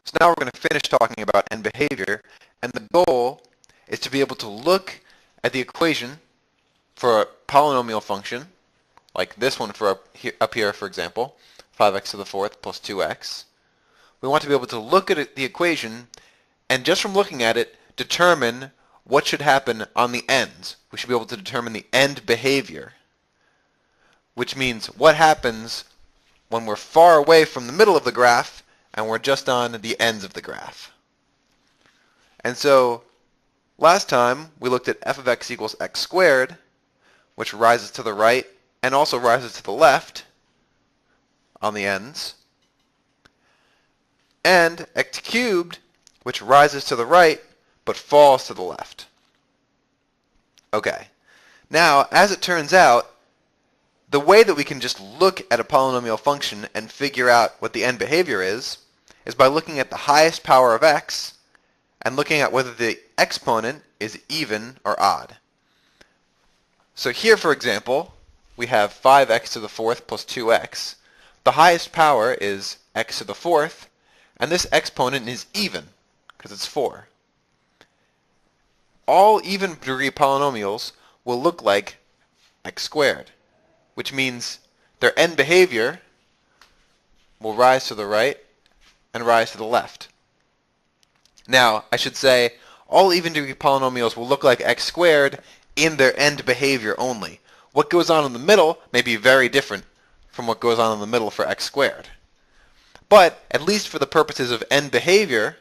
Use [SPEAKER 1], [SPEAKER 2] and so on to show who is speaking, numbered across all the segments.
[SPEAKER 1] So now we're going to finish talking about end behavior, and the goal is to be able to look at the equation for a polynomial function, like this one for up here, for example, 5x to the fourth plus 2x. We want to be able to look at the equation, and just from looking at it, determine what should happen on the ends. We should be able to determine the end behavior, which means what happens when we're far away from the middle of the graph and we're just on the ends of the graph. And so last time we looked at f of x equals x squared, which rises to the right and also rises to the left on the ends, and x cubed, which rises to the right but falls to the left. Okay, now as it turns out, the way that we can just look at a polynomial function and figure out what the end behavior is by looking at the highest power of x and looking at whether the exponent is even or odd. So here, for example, we have 5x to the fourth plus 2x. The highest power is x to the fourth, and this exponent is even because it's 4. All even degree polynomials will look like x squared, which means their end behavior will rise to the right and rise to the left. Now, I should say, all even degree polynomials will look like x squared in their end behavior only. What goes on in the middle may be very different from what goes on in the middle for x squared. But, at least for the purposes of end behavior,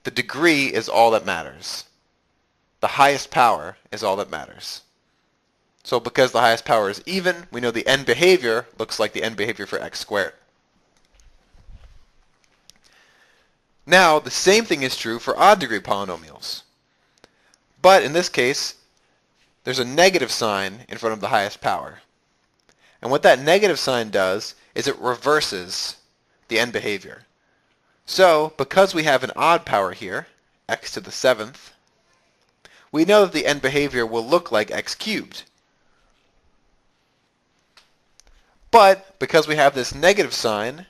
[SPEAKER 1] the degree is all that matters. The highest power is all that matters. So because the highest power is even, we know the end behavior looks like the end behavior for x squared. Now, the same thing is true for odd degree polynomials. But in this case, there's a negative sign in front of the highest power. And what that negative sign does is it reverses the end behavior. So, because we have an odd power here, x to the seventh, we know that the end behavior will look like x cubed. But because we have this negative sign,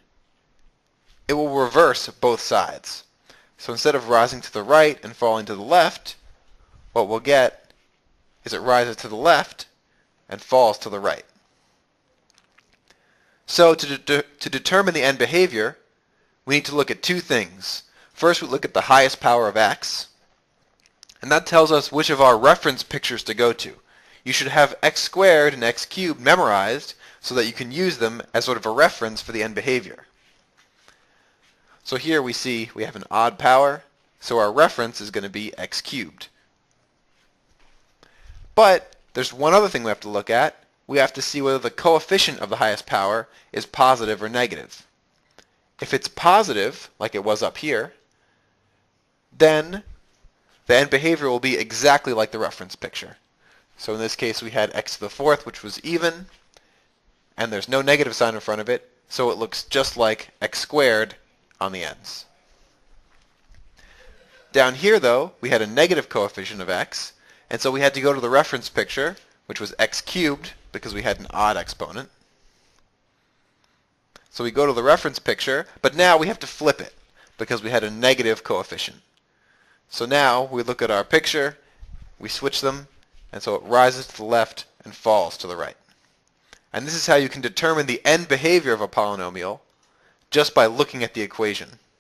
[SPEAKER 1] it will reverse both sides. So instead of rising to the right and falling to the left, what we'll get is it rises to the left and falls to the right. So to determine the end behavior, we need to look at two things. First, we look at the highest power of x, and that tells us which of our reference pictures to go to. You should have x squared and x cubed memorized so that you can use them as sort of a reference for the end behavior. So here we see we have an odd power, so our reference is going to be x cubed. But there's one other thing we have to look at. We have to see whether the coefficient of the highest power is positive or negative. If it's positive, like it was up here, then the end behavior will be exactly like the reference picture. So in this case we had x to the fourth, which was even, and there's no negative sign in front of it, so it looks just like x squared on the ends. Down here, though, we had a negative coefficient of x, and so we had to go to the reference picture, which was x cubed, because we had an odd exponent. So we go to the reference picture, but now we have to flip it, because we had a negative coefficient. So now we look at our picture, we switch them, and so it rises to the left and falls to the right. And this is how you can determine the end behavior of a polynomial just by looking at the equation.